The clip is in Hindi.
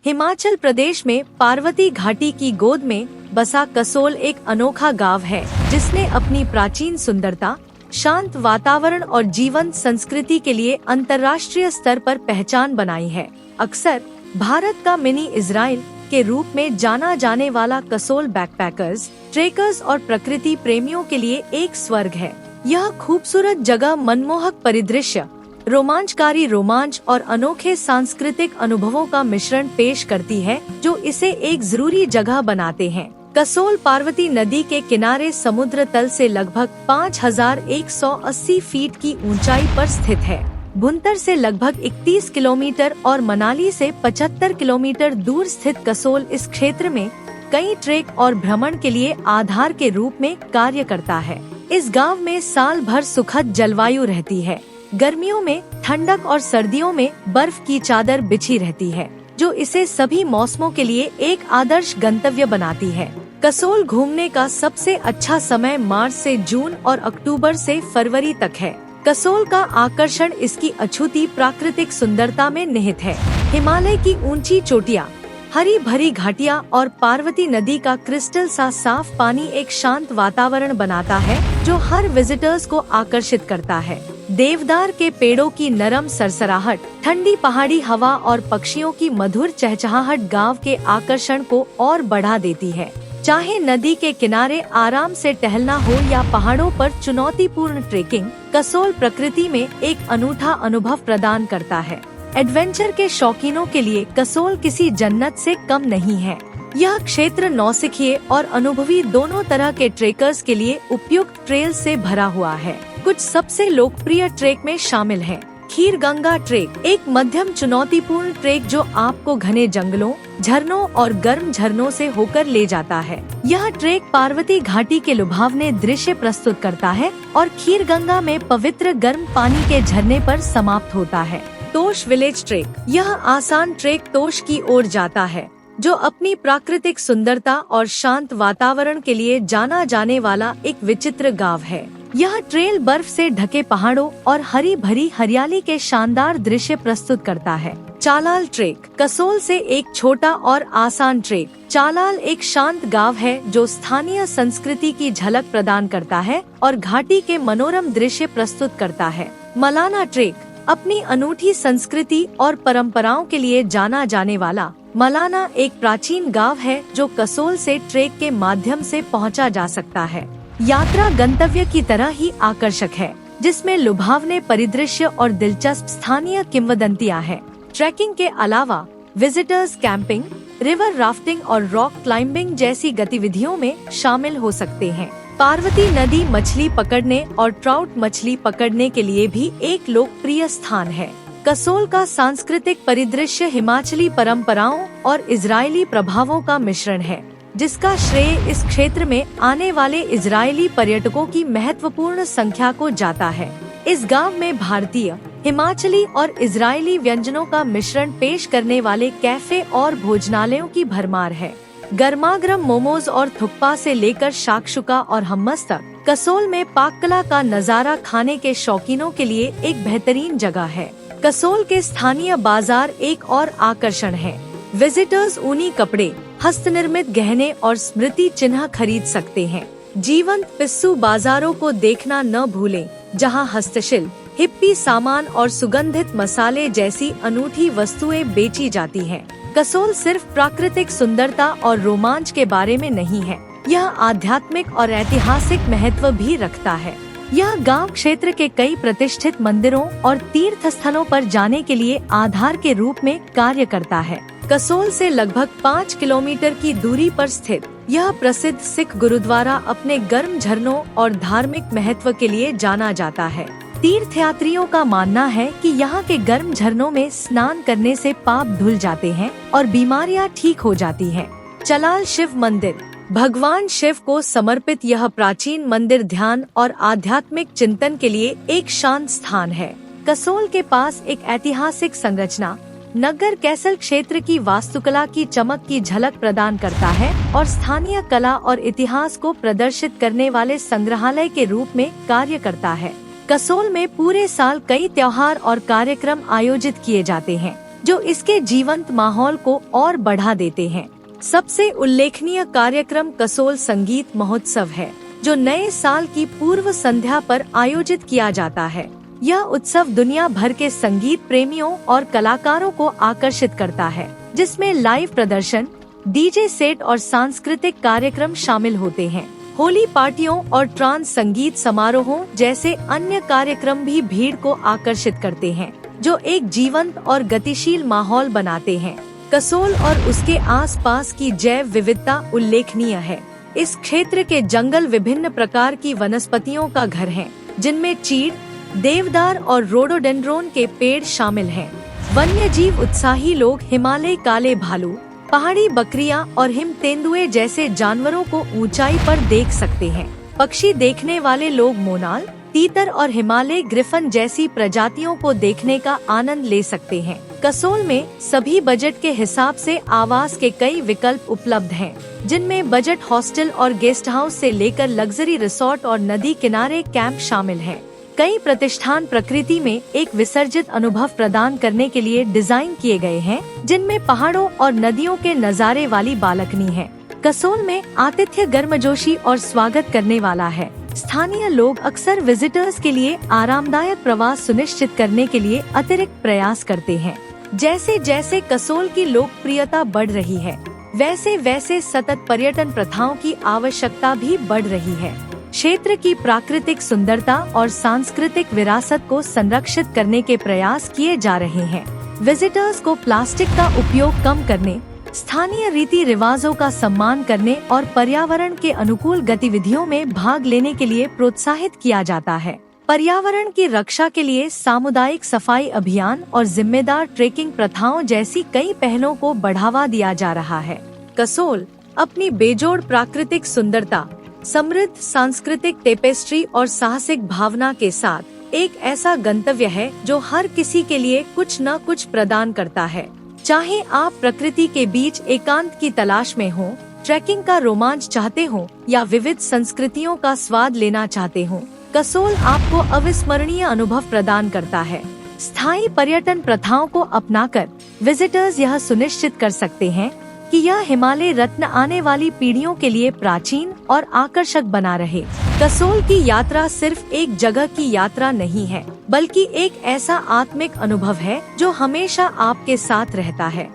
हिमाचल प्रदेश में पार्वती घाटी की गोद में बसा कसोल एक अनोखा गांव है जिसने अपनी प्राचीन सुंदरता, शांत वातावरण और जीवंत संस्कृति के लिए अंतर्राष्ट्रीय स्तर पर पहचान बनाई है। अक्सर भारत का मिनी इजराइल के रूप में जाना जाने वाला कसोल बैकपैकर्स, ट्रेकर्स और प्रकृति प्रेमियों के लिए एक स्वर्ग है। यह खूबसूरत जगह मनमोहक परिदृश्य, रोमांचकारी रोमांच और अनोखे सांस्कृतिक अनुभवों का मिश्रण पेश करती है जो इसे एक जरूरी जगह बनाते हैं। कसोल पार्वती नदी के किनारे समुद्र तल से लगभग 5180 फीट की ऊंचाई पर स्थित है। भुंतर से लगभग 31 किलोमीटर और मनाली से 75 किलोमीटर दूर स्थित कसोल इस क्षेत्र में कई ट्रेक और भ्रमण के लिए आधार के रूप में कार्य करता है। इस गांव में साल भर सुखद जलवायु रहती है। गर्मियों में ठंडक और सर्दियों में बर्फ की चादर बिछी रहती है, जो इसे सभी मौसमों के लिए एक आदर्श गंतव्य बनाती है। कसोल घूमने का सबसे अच्छा समय मार्च से जून और अक्टूबर से फरवरी तक है। कसोल का आकर्षण इसकी अछूती प्राकृतिक सुंदरता में निहित है। हिमालय की ऊंची चोटियां, हरी भरी घाटियां और पार्वती नदी का क्रिस्टल सा साफ पानी एक शांत वातावरण बनाता है जो हर विजिटर्स को आकर्षित करता है। देवदार के पेड़ों की नरम सरसराहट, ठंडी पहाड़ी हवा और पक्षियों की मधुर चहचहाहट गांव के आकर्षण को और बढ़ा देती है। चाहे नदी के किनारे आराम से टहलना हो या पहाड़ों पर चुनौतीपूर्ण ट्रेकिंग, कसोल प्रकृति में एक अनूठा अनुभव प्रदान करता है। एडवेंचर के शौकीनों के लिए कसोल किसी जन्नत से कम नहीं है। यह क्षेत्र नौसिखिए और अनुभवी दोनों तरह के ट्रेकर्स के लिए उपयुक्त ट्रेल से भरा हुआ है। कुछ सबसे लोकप्रिय ट्रेक में शामिल है खीर गंगा ट्रेक, एक मध्यम चुनौतीपूर्ण ट्रेक जो आपको घने जंगलों, झरनों और गर्म झरनों से होकर ले जाता है। यह ट्रेक पार्वती घाटी के लुभावने दृश्य प्रस्तुत करता है और खीर गंगा में पवित्र गर्म पानी के झरने पर समाप्त होता है। तोश विलेज ट्रेक, यह आसान ट्रेक तोश की ओर जाता है, जो अपनी प्राकृतिक सुंदरता और शांत वातावरण के लिए जाना जाने वाला एक विचित्र गांव है। यह ट्रेल बर्फ से ढके पहाड़ों और हरी भरी हरियाली के शानदार दृश्य प्रस्तुत करता है। चालाल ट्रेक, कसोल से एक छोटा और आसान ट्रेक। चालाल एक शांत गांव है जो स्थानीय संस्कृति की झलक प्रदान करता है और घाटी के मनोरम दृश्य प्रस्तुत करता है। मलाना ट्रेक, अपनी अनूठी संस्कृति और परंपराओं के लिए जाना जाने वाला मलाना एक प्राचीन गांव है जो कसोल से ट्रेक के माध्यम से पहुंचा जा सकता है। यात्रा गंतव्य की तरह ही आकर्षक है, जिसमें लुभावने परिदृश्य और दिलचस्प स्थानीय किंवदंतियां हैं। ट्रैकिंग के अलावा विजिटर्स कैंपिंग, रिवर राफ्टिंग और रॉक क्लाइंबिंग जैसी गतिविधियों में शामिल हो सकते हैं। पार्वती नदी मछली पकड़ने और ट्राउट मछली पकड़ने के लिए भी एक लोकप्रिय स्थान है। कसोल का सांस्कृतिक परिदृश्य हिमाचली परंपराओं और इजरायली प्रभावों का मिश्रण है, जिसका श्रेय इस क्षेत्र में आने वाले इजरायली पर्यटकों की महत्वपूर्ण संख्या को जाता है। इस गांव में भारतीय, हिमाचली और इजरायली व्यंजनों का मिश्रण पेश करने वाले कैफे और भोजनालयों की भरमार है। गर्मागर्म मोमोज और थुक्पा से लेकर शाकशुका और हम्मस तक, कसोल में पाककला का नजारा खाने के शौकीनों के लिए एक बेहतरीन जगह है। कसोल के स्थानीय बाजार एक और आकर्षण है। विजिटर्स ऊनी कपड़े, हस्तनिर्मित गहने और स्मृति चिन्ह खरीद सकते हैं। जीवंत पिस्सू बाजारों को देखना न भूलें, जहां हस्तशिल्प, हिप्पी सामान और सुगंधित मसाले जैसी अनूठी वस्तुएं बेची जाती हैं। कसोल सिर्फ प्राकृतिक सुंदरता और रोमांच के बारे में नहीं है, यह आध्यात्मिक और ऐतिहासिक महत्व भी रखता है। यह गांव क्षेत्र के कई प्रतिष्ठित मंदिरों और तीर्थ स्थलों पर जाने के लिए आधार के रूप में कार्य करता है। कसोल से लगभग 5 किलोमीटर की दूरी पर स्थित यह प्रसिद्ध सिख गुरुद्वारा अपने गर्म झरनों और धार्मिक महत्व के लिए जाना जाता है। तीर्थयात्रियों का मानना है कि यहाँ के गर्म झरनों में स्नान करने से पाप धुल जाते हैं और बीमारियाँ ठीक हो जाती हैं। चलाल शिव मंदिर, भगवान शिव को समर्पित यह प्राचीन मंदिर ध्यान और आध्यात्मिक चिंतन के लिए एक शांत स्थान है। कसोल के पास एक ऐतिहासिक संरचना नगर कैसल क्षेत्र की वास्तुकला की चमक की झलक प्रदान करता है और स्थानीय कला और इतिहास को प्रदर्शित करने वाले संग्रहालय के रूप में कार्य करता है। कसोल में पूरे साल कई त्योहार और कार्यक्रम आयोजित किए जाते हैं। जो इसके जीवंत माहौल को और बढ़ा देते हैं। सबसे उल्लेखनीय कार्यक्रम कसोल संगीत महोत्सव है, जो नए साल की पूर्व संध्या पर आयोजित किया जाता है। यह उत्सव दुनिया भर के संगीत प्रेमियों और कलाकारों को आकर्षित करता है, जिसमें लाइव प्रदर्शन, डीजे सेट और सांस्कृतिक कार्यक्रम शामिल होते हैं। होली पार्टियों और ट्रांस संगीत समारोहों जैसे अन्य कार्यक्रम भी भीड़ को आकर्षित करते हैं, जो एक जीवंत और गतिशील माहौल बनाते हैं। कसोल और उसके आसपास की जैव विविधता उल्लेखनीय है। इस क्षेत्र के जंगल विभिन्न प्रकार की वनस्पतियों का घर हैं, जिनमें चीड़, देवदार और रोडोडेंड्रोन के पेड़ शामिल हैं। वन्यजीव उत्साही लोग हिमालय काले भालू, पहाड़ी बकरियां और हिम तेंदुए जैसे जानवरों को ऊंचाई पर देख सकते हैं। पक्षी देखने वाले लोग मोनाल, तीतर और हिमालय ग्रिफन जैसी प्रजातियों को देखने का आनंद ले सकते हैं। कसोल में सभी बजट के हिसाब से आवास के कई विकल्प उपलब्ध हैं, जिनमें बजट हॉस्टल और गेस्ट हाउस से लेकर लग्जरी रिसोर्ट और नदी किनारे कैंप शामिल हैं। कई प्रतिष्ठान प्रकृति में एक विसर्जित अनुभव प्रदान करने के लिए डिजाइन किए गए हैं, जिनमें पहाड़ों और नदियों के नजारे वाली बालकनी है। कसोल में आतिथ्य गर्मजोशी और स्वागत करने वाला है। स्थानीय लोग अक्सर विजिटर्स के लिए आरामदायक प्रवास सुनिश्चित करने के लिए अतिरिक्त प्रयास करते हैं। जैसे जैसे कसोल की लोकप्रियता बढ़ रही है, वैसे वैसे सतत पर्यटन प्रथाओं की आवश्यकता भी बढ़ रही है। क्षेत्र की प्राकृतिक सुंदरता और सांस्कृतिक विरासत को संरक्षित करने के प्रयास किए जा रहे हैं। विजिटर्स को प्लास्टिक का उपयोग कम करने, स्थानीय रीति रिवाजों का सम्मान करने और पर्यावरण के अनुकूल गतिविधियों में भाग लेने के लिए प्रोत्साहित किया जाता है। पर्यावरण की रक्षा के लिए सामुदायिक सफाई अभियान और जिम्मेदार ट्रेकिंग प्रथाओं जैसी कई पहलों को बढ़ावा दिया जा रहा है। कसोल अपनी बेजोड़ प्राकृतिक सुंदरता, समृद्ध सांस्कृतिक टेपेस्ट्री और साहसिक भावना के साथ एक ऐसा गंतव्य है जो हर किसी के लिए कुछ न कुछ प्रदान करता है। चाहे आप प्रकृति के बीच एकांत की तलाश में हो, ट्रैकिंग का रोमांच चाहते हो या विविध संस्कृतियों का स्वाद लेना चाहते हो, कसोल आपको अविस्मरणीय अनुभव प्रदान करता है। स्थायी पर्यटन प्रथाओं को अपनाकर विजिटर्स यह सुनिश्चित कर सकते हैं कि यह हिमालय रत्न आने वाली पीढ़ियों के लिए प्राचीन और आकर्षक बना रहे। कसोल की यात्रा सिर्फ एक जगह की यात्रा नहीं है, बल्कि एक ऐसा आत्मिक अनुभव है जो हमेशा आपके साथ रहता है।